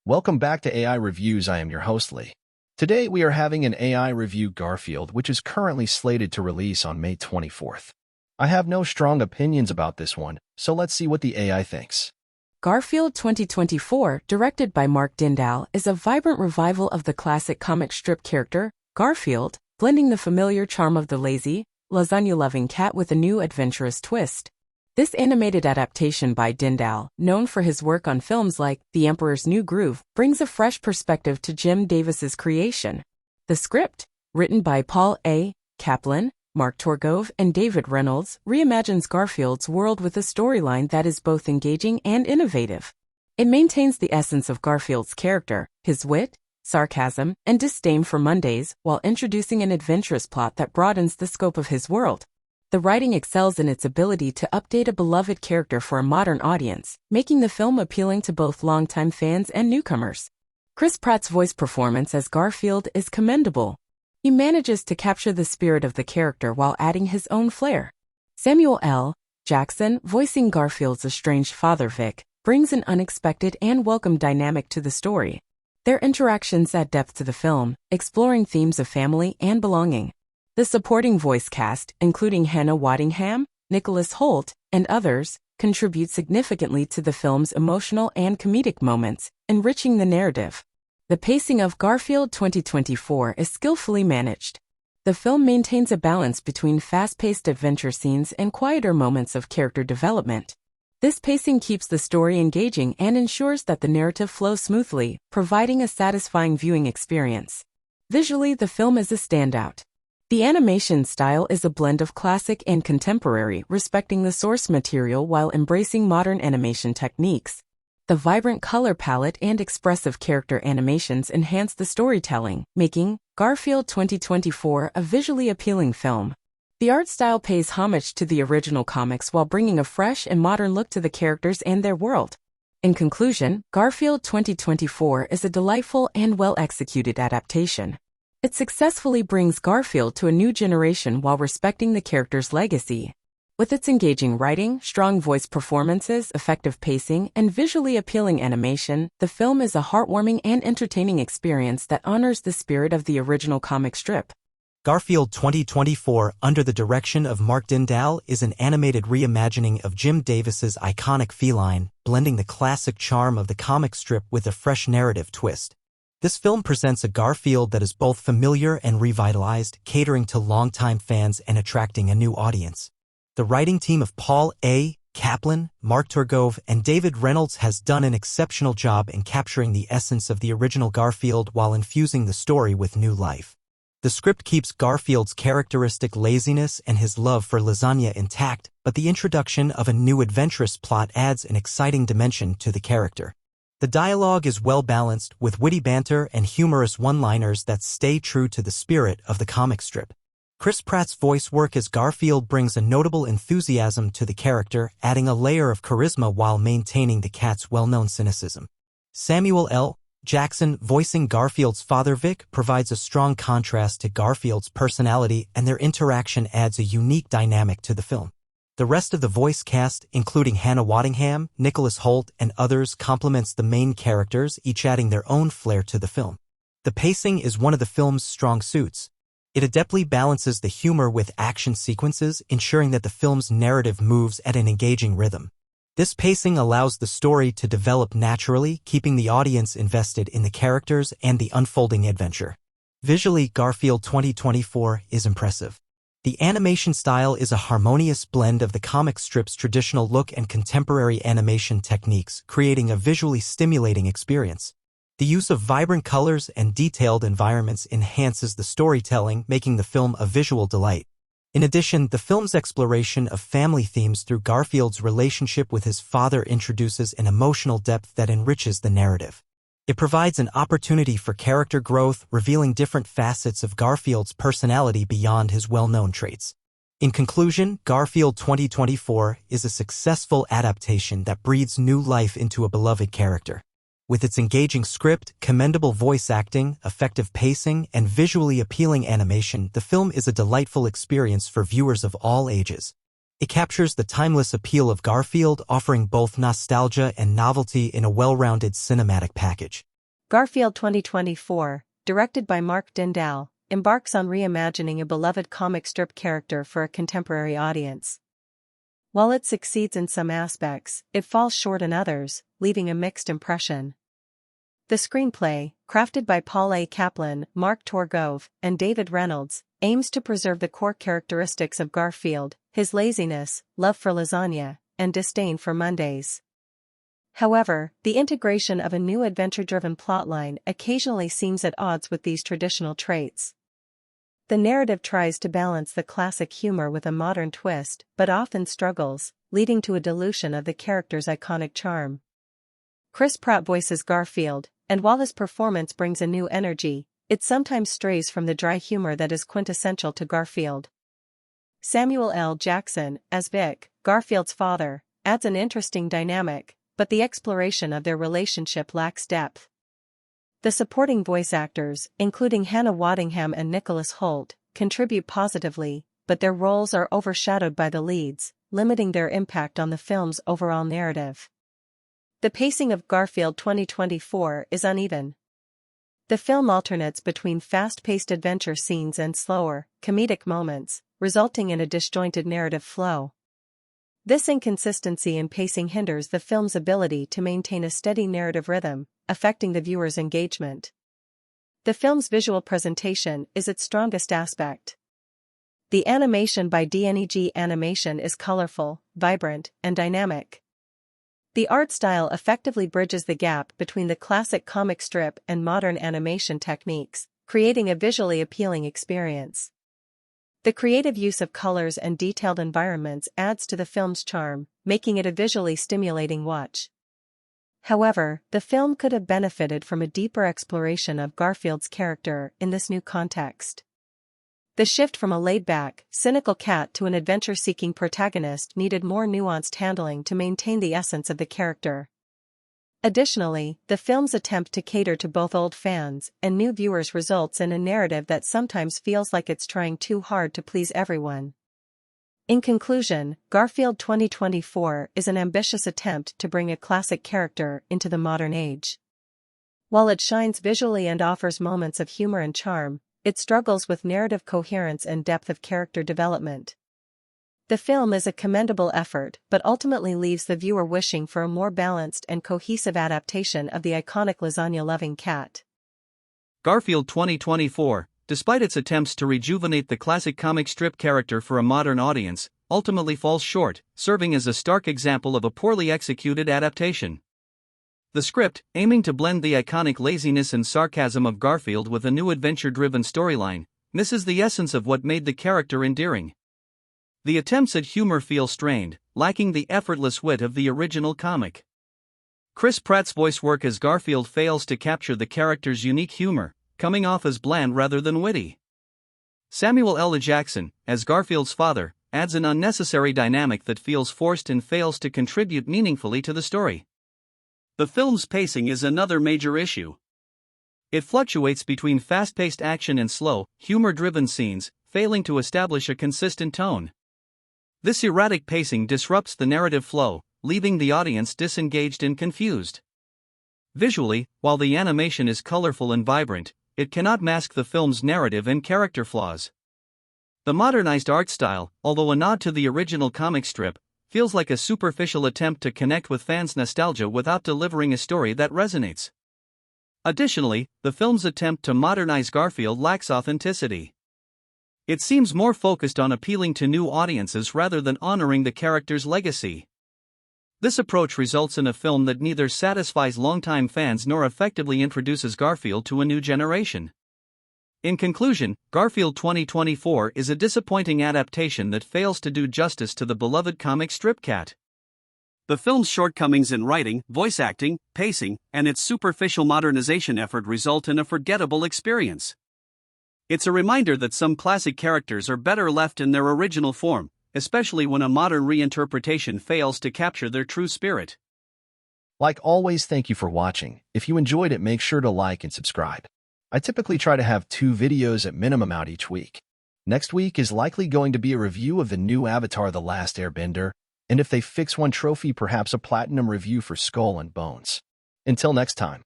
Welcome back to AI Reviews. I am your host, Lee. Today, we are having an AI review Garfield, which is currently slated to release on May 24th. I have no strong opinions about this one, so let's see what the AI thinks. Garfield 2024, directed by Mark Dindal, is a vibrant revival of the classic comic strip character, Garfield, blending the familiar charm of the lazy, lasagna-loving cat with a new adventurous twist. This animated adaptation by Dindal, known for his work on films like The Emperor's New Groove, brings a fresh perspective to Jim Davis's creation. The script, written by Paul A. Kaplan, Mark Torgove, and David Reynolds, reimagines Garfield's world with a storyline that is both engaging and innovative. It maintains the essence of Garfield's character, his wit, sarcasm, and disdain for Mondays, while introducing an adventurous plot that broadens the scope of his world. The writing excels in its ability to update a beloved character for a modern audience, making the film appealing to both longtime fans and newcomers. Chris Pratt's voice performance as Garfield is commendable. He manages to capture the spirit of the character while adding his own flair. Samuel L. Jackson, voicing Garfield's estranged father Vic, brings an unexpected and welcome dynamic to the story. Their interactions add depth to the film, exploring themes of family and belonging. The supporting voice cast, including Hannah Waddingham, Nicholas Hoult, and others, contribute significantly to the film's emotional and comedic moments, enriching the narrative. The pacing of Garfield 2024 is skillfully managed. The film maintains a balance between fast-paced adventure scenes and quieter moments of character development. This pacing keeps the story engaging and ensures that the narrative flows smoothly, providing a satisfying viewing experience. Visually, the film is a standout. The animation style is a blend of classic and contemporary, respecting the source material while embracing modern animation techniques. The vibrant color palette and expressive character animations enhance the storytelling, making Garfield 2024 a visually appealing film. The art style pays homage to the original comics while bringing a fresh and modern look to the characters and their world. In conclusion, Garfield 2024 is a delightful and well-executed adaptation. It successfully brings Garfield to a new generation while respecting the character's legacy. With its engaging writing, strong voice performances, effective pacing, and visually appealing animation, the film is a heartwarming and entertaining experience that honors the spirit of the original comic strip. Garfield 2024, under the direction of Mark Dindal, is an animated reimagining of Jim Davis's iconic feline, blending the classic charm of the comic strip with a fresh narrative twist. This film presents a Garfield that is both familiar and revitalized, catering to longtime fans and attracting a new audience. The writing team of Paul A. Kaplan, Mark Torgove, and David Reynolds has done an exceptional job in capturing the essence of the original Garfield while infusing the story with new life. The script keeps Garfield's characteristic laziness and his love for lasagna intact, but the introduction of a new adventurous plot adds an exciting dimension to the character. The dialogue is well-balanced, with witty banter and humorous one-liners that stay true to the spirit of the comic strip. Chris Pratt's voice work as Garfield brings a notable enthusiasm to the character, adding a layer of charisma while maintaining the cat's well-known cynicism. Samuel L. Jackson, voicing Garfield's father Vic, provides a strong contrast to Garfield's personality, and their interaction adds a unique dynamic to the film. The rest of the voice cast, including Hannah Waddingham, Nicholas Hoult, and others, complements the main characters, each adding their own flair to the film. The pacing is one of the film's strong suits. It adeptly balances the humor with action sequences, ensuring that the film's narrative moves at an engaging rhythm. This pacing allows the story to develop naturally, keeping the audience invested in the characters and the unfolding adventure. Visually, Garfield 2024 is impressive. The animation style is a harmonious blend of the comic strip's traditional look and contemporary animation techniques, creating a visually stimulating experience. The use of vibrant colors and detailed environments enhances the storytelling, making the film a visual delight. In addition, the film's exploration of family themes through Garfield's relationship with his father introduces an emotional depth that enriches the narrative. It provides an opportunity for character growth, revealing different facets of Garfield's personality beyond his well-known traits. In conclusion, Garfield 2024 is a successful adaptation that breathes new life into a beloved character. With its engaging script, commendable voice acting, effective pacing, and visually appealing animation, the film is a delightful experience for viewers of all ages. It captures the timeless appeal of Garfield, offering both nostalgia and novelty in a well-rounded cinematic package. Garfield 2024, directed by Mark Dindal, embarks on reimagining a beloved comic strip character for a contemporary audience. While it succeeds in some aspects, it falls short in others, leaving a mixed impression. The screenplay, crafted by Paul A. Kaplan, Mark Torgove, and David Reynolds, aims to preserve the core characteristics of Garfield, his laziness, love for lasagna, and disdain for Mondays. However, the integration of a new adventure-driven plotline occasionally seems at odds with these traditional traits. The narrative tries to balance the classic humor with a modern twist, but often struggles, leading to a dilution of the character's iconic charm. Chris Pratt voices Garfield, and while his performance brings a new energy, it sometimes strays from the dry humor that is quintessential to Garfield. Samuel L. Jackson, as Vic, Garfield's father, adds an interesting dynamic, but the exploration of their relationship lacks depth. The supporting voice actors, including Hannah Waddingham and Nicholas Hoult, contribute positively, but their roles are overshadowed by the leads, limiting their impact on the film's overall narrative. The pacing of Garfield 2024 is uneven. The film alternates between fast-paced adventure scenes and slower, comedic moments, resulting in a disjointed narrative flow. This inconsistency in pacing hinders the film's ability to maintain a steady narrative rhythm, affecting the viewer's engagement. The film's visual presentation is its strongest aspect. The animation by DNEG Animation is colorful, vibrant, and dynamic. The art style effectively bridges the gap between the classic comic strip and modern animation techniques, creating a visually appealing experience. The creative use of colors and detailed environments adds to the film's charm, making it a visually stimulating watch. However, the film could have benefited from a deeper exploration of Garfield's character in this new context. The shift from a laid-back, cynical cat to an adventure-seeking protagonist needed more nuanced handling to maintain the essence of the character. Additionally, the film's attempt to cater to both old fans and new viewers results in a narrative that sometimes feels like it's trying too hard to please everyone. In conclusion, Garfield 2024 is an ambitious attempt to bring a classic character into the modern age. While it shines visually and offers moments of humor and charm, it struggles with narrative coherence and depth of character development. The film is a commendable effort but ultimately leaves the viewer wishing for a more balanced and cohesive adaptation of the iconic lasagna-loving cat. Garfield 2024, despite its attempts to rejuvenate the classic comic strip character for a modern audience, ultimately falls short, serving as a stark example of a poorly executed adaptation. The script, aiming to blend the iconic laziness and sarcasm of Garfield with a new adventure-driven storyline, misses the essence of what made the character endearing. The attempts at humor feel strained, lacking the effortless wit of the original comic. Chris Pratt's voice work as Garfield fails to capture the character's unique humor, coming off as bland rather than witty. Samuel L. Jackson, as Garfield's father, adds an unnecessary dynamic that feels forced and fails to contribute meaningfully to the story. The film's pacing is another major issue. It fluctuates between fast-paced action and slow, humor-driven scenes, failing to establish a consistent tone. This erratic pacing disrupts the narrative flow, leaving the audience disengaged and confused. Visually, while the animation is colorful and vibrant, it cannot mask the film's narrative and character flaws. The modernized art style, although a nod to the original comic strip, feels like a superficial attempt to connect with fans' nostalgia without delivering a story that resonates. Additionally, the film's attempt to modernize Garfield lacks authenticity. It seems more focused on appealing to new audiences rather than honoring the character's legacy. This approach results in a film that neither satisfies longtime fans nor effectively introduces Garfield to a new generation. In conclusion, Garfield 2024 is a disappointing adaptation that fails to do justice to the beloved comic strip cat. The film's shortcomings in writing, voice acting, pacing, and its superficial modernization effort result in a forgettable experience. It's a reminder that some classic characters are better left in their original form, especially when a modern reinterpretation fails to capture their true spirit. Like always, thank you for watching. If you enjoyed it, make sure to like and subscribe. I typically try to have 2 videos at minimum out each week. Next week is likely going to be a review of the new Avatar: The Last Airbender, and if they fix one trophy, perhaps a platinum review for Skull and Bones. Until next time.